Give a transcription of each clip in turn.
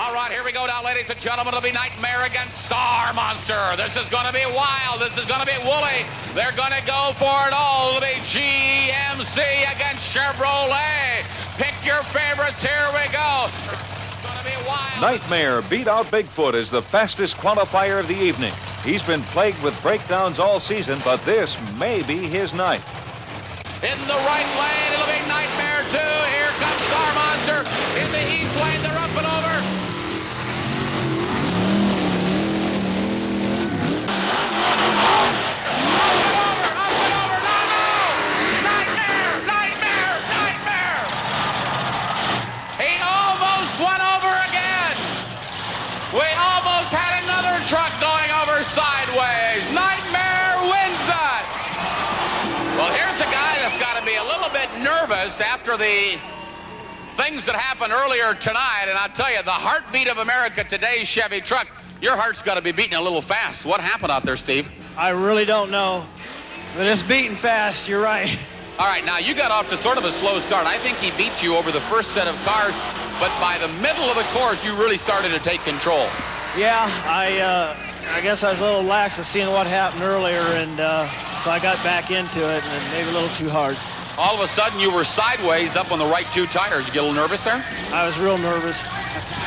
All right, here we go now, ladies and gentlemen. It'll be Nightmare against Star Monster. This is going to be wild. This is going to be woolly. They're going to go for it all. It'll be GMC against Chevrolet. Pick your favorites. Here we go. It's going to be wild. Nightmare beat out Bigfoot as the fastest qualifier of the evening. He's been plagued with breakdowns all season, but this may be his night. In the right lane, it'll be Nightmare 2. Here comes Star Monster. In the east lane, they're up and over. We almost had another truck going over sideways. Nightmare wins it. Well, here's a guy that's got to be a little bit nervous after the things that happened earlier tonight. And I'll tell you, the heartbeat of America, today's Chevy truck, your heart's got to be beating a little fast. What happened out there, Steve? I really don't know, but it's beating fast. You're right. All right, now you got off to sort of a slow start. I think he beat you over the first set of cars, but by the middle of the course, you really started to take control. Yeah, I guess I was a little lax of seeing what happened earlier, and so I got back into it, and maybe a little too hard. All of a sudden, you were sideways up on the right two tires. You get a little nervous there? I was real nervous.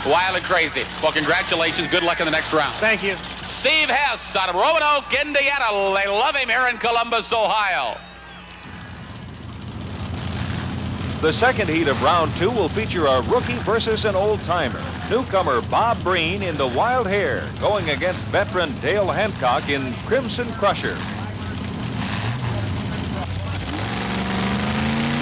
Wild and crazy. Well, congratulations. Good luck in the next round. Thank you. Steve Hess out of Roanoke, Indiana. They love him here in Columbus, Ohio. The second heat of round 2 will feature a rookie versus an old-timer. Newcomer Bob Breen in the Wild Hare, going against veteran Dale Hancock in Crimson Crusher.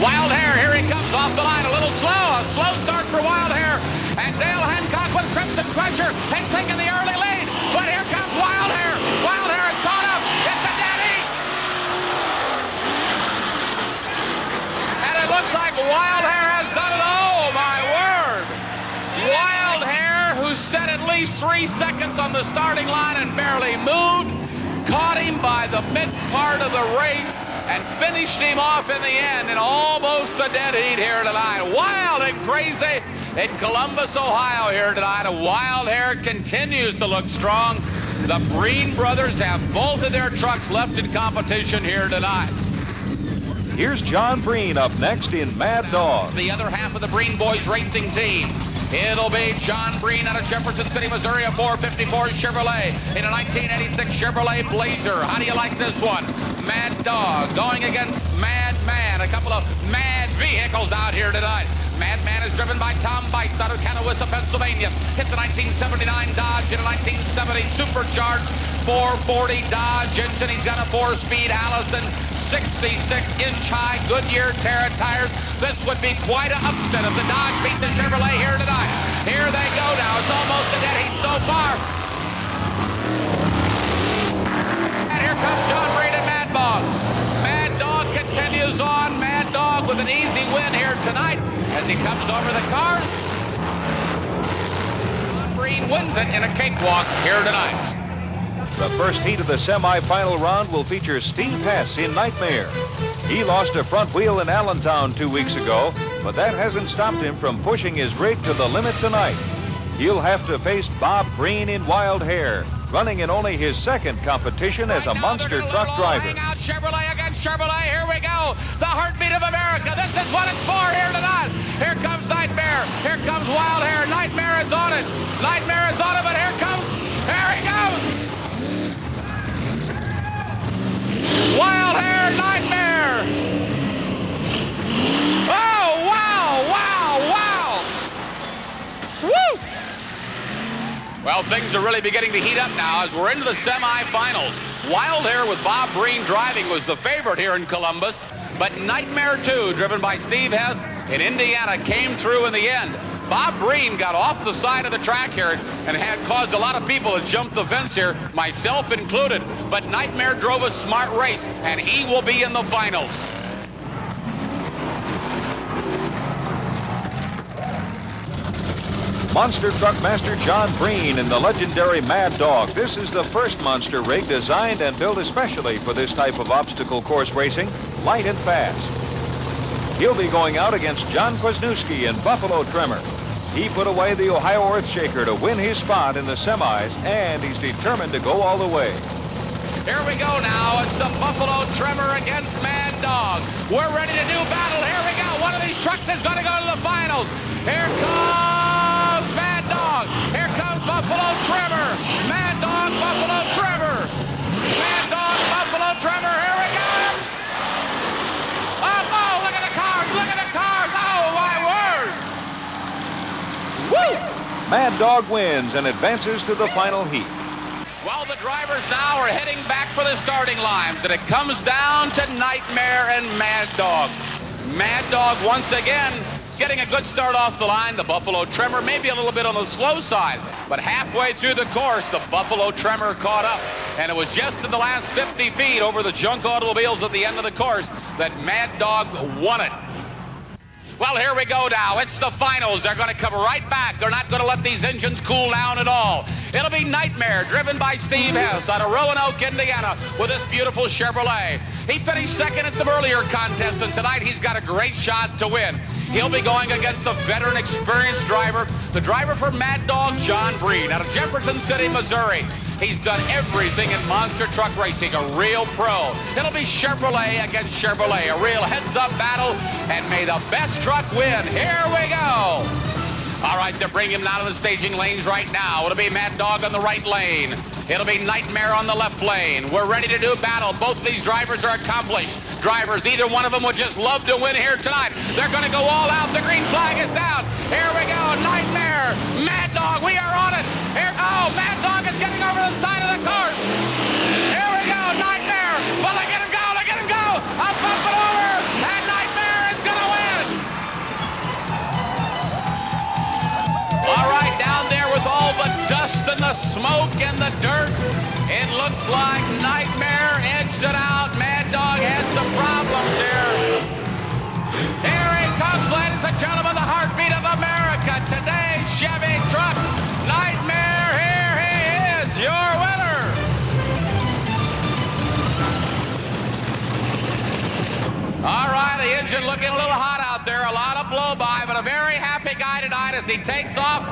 Wild Hare, here he comes off the line, a little slow. A slow start for Wild Hare. And Dale Hancock with Crimson Crusher has taken the early lead. But here comes Wild Hare. Wild Hare is caught up. It's a dead heat. And it looks like Wild Hare has done it. Oh, my word. Wild Hare, who set at least 3 seconds on the starting line and barely moved, caught him by the mid part of the race and finished him off in the end in almost a dead heat here tonight. Wild and crazy in Columbus, Ohio here tonight. A Wild Hare continues to look strong. The Breen brothers have both of their trucks left in competition here tonight. Here's John Breen up next in Mad Dog. The other half of the Breen boys racing team. It'll be John Breen out of Jefferson City, Missouri, a 454 Chevrolet in a 1986 Chevrolet Blazer. How do you like this one? Mad Dog going against Mad Man. A couple of mad vehicles out here tonight. Mad Man is driven by Tom Bites out of Catawissa, Pennsylvania. Hit the 1979 Dodge in a 1970 supercharged 440 Dodge engine. He's got a 4-speed Allison 66-inch high Goodyear Terra tires. This would be quite an upset if the Dodge beat the Chevrolet here tonight. Here they go now. It's almost a dead heat so far. And here comes John Breen and Mad Dog. Mad Dog continues on. Mad Dog with an easy win here tonight as he comes over the cars. John Breen wins it in a cakewalk here tonight. The first heat of the semifinal round will feature Steve Hess in Nightmare. He lost a front wheel in Allentown 2 weeks ago, but that hasn't stopped him from pushing his rig to the limit tonight. He'll have to face Bob Breen in Wild Hare, running in only his second competition as a monster truck driver. Hang out Chevrolet against Chevrolet. Here we go. The heartbeat of America. This is what it's for here tonight. Here comes Nightmare. Here comes Wild Hare. Nightmare is on it. Nightmare is on it, but here he goes. Wild Hare, Nightmare. Oh, wow. Woo! Well, things are really beginning to heat up now as we're into the semifinals. Wild Hare with Bob Breen driving was the favorite here in Columbus, but Nightmare 2, driven by Steve Hess in Indiana, came through in the end. Bob Breen got off the side of the track here and had caused a lot of people to jump the fence here, myself included. But Nightmare drove a smart race, and he will be in the finals. Monster Truck Master John Breen in the legendary Mad Dog. This is the first monster rig designed and built especially for this type of obstacle course racing, light and fast. He'll be going out against John Kwasniewski in Buffalo Trimmer. He put away the Ohio Earthshaker to win his spot in the semis, and he's determined to go all the way. Here we go now. It's the Buffalo Tremor against Mad Dog. We're ready to do battle. Here we go. One of these trucks is going to go to the finals. Here comes Mad Dog. Here comes Buffalo Tremor. Mad Dog, Buffalo Tremor. Mad Dog, Buffalo Tremor. Here we go. Oh, look at the cars. Look at the cars. Oh, my word. Woo! Mad Dog wins and advances to the final heat. Well, the drivers now are heading back for the starting lines, and it comes down to Nightmare and Mad Dog. Mad Dog once again getting a good start off the line. The Buffalo Tremor maybe a little bit on the slow side, but halfway through the course, the Buffalo Tremor caught up, and it was just in the last 50 feet over the junk automobiles at the end of the course that Mad Dog won it. Well, here we go now. It's the finals. They're going to come right back. They're not going to let these engines cool down at all. It'll be Nightmare, driven by Steve Hess out of Roanoke, Indiana, with this beautiful Chevrolet. He finished second at the earlier contest, and tonight he's got a great shot to win. He'll be going against a veteran, experienced driver, the driver for Mad Dog, John Breen, out of Jefferson City, Missouri. He's done everything in monster truck racing, a real pro. It'll be Chevrolet against Chevrolet, a real heads-up battle, and may the best truck win. Here we go. All right, they're bringing him out of the staging lanes right now. It'll be Mad Dog on the right lane. It'll be Nightmare on the left lane. We're ready to do battle. Both of these drivers are accomplished drivers. Either one of them would just love to win here tonight. They're going to go all out. The green flag is down. Here we go. Nightmare, Mad Dog, we are on it. Here, oh, Mad Dog is getting over the side of the course. Here we go, Nightmare. Well, look at him go, look at him go. Up, up, and over. And Nightmare is going to win. All right, down there with all the dust and the smoke and the dirt, it looks like Nightmare edged it out. Mad Dog had some problems here. Here he comes, ladies and gentlemen, the heartbeat of America. Today's Chevy truck. Nightmare, here he is, your winner. All right, the engine looking a little hot out there. A lot of blow by, but a very happy guy tonight as he takes off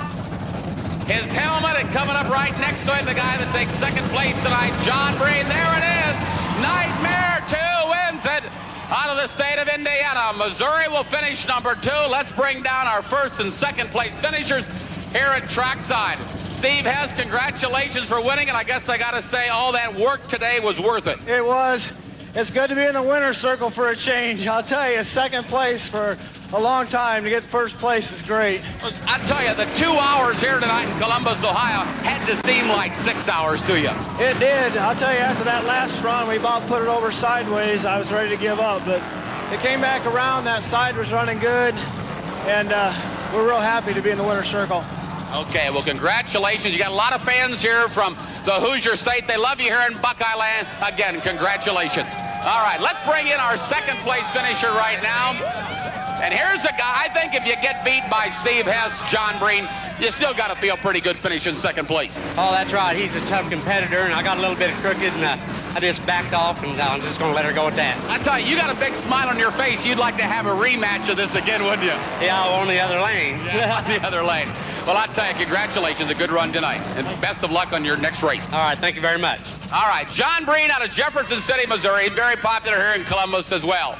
his helmet, and coming up right next to him, the guy that takes second place tonight, John Breen. There it is. Nightmare 2 wins it out of the state of Indiana. Missouri will finish number 2. Let's bring down our first and second place finishers here at trackside. Steve Hess, congratulations for winning, and I guess I got to say all that work today was worth it. It was. It's good to be in the winner's circle for a change. I'll tell you, second place for a long time to get first place is great. I tell you, the 2 hours here tonight in Columbus, Ohio, had to seem like 6 hours to you. It did. I'll tell you, after that last run, we about put it over sideways. I was ready to give up, but it came back around. That side was running good, and we're real happy to be in the winner's circle. Okay, well, congratulations. You got a lot of fans here from the Hoosier State. They love you here in Buckeye Land. Again, congratulations. All right, let's bring in our second place finisher right now. And here's a guy, I think if you get beat by Steve Hess, John Breen, you still got to feel pretty good finishing second place. Oh, that's right. He's a tough competitor, and I got a little bit of crooked, and I just backed off, and I'm just going to let her go with that. I tell you, you got a big smile on your face. You'd like to have a rematch of this again, wouldn't you? Yeah, on the other lane. Yeah, on the other lane. Well, I tell you, congratulations. A good run tonight. And best of luck on your next race. All right, thank you very much. All right, John Breen out of Jefferson City, Missouri. Very popular here in Columbus as well.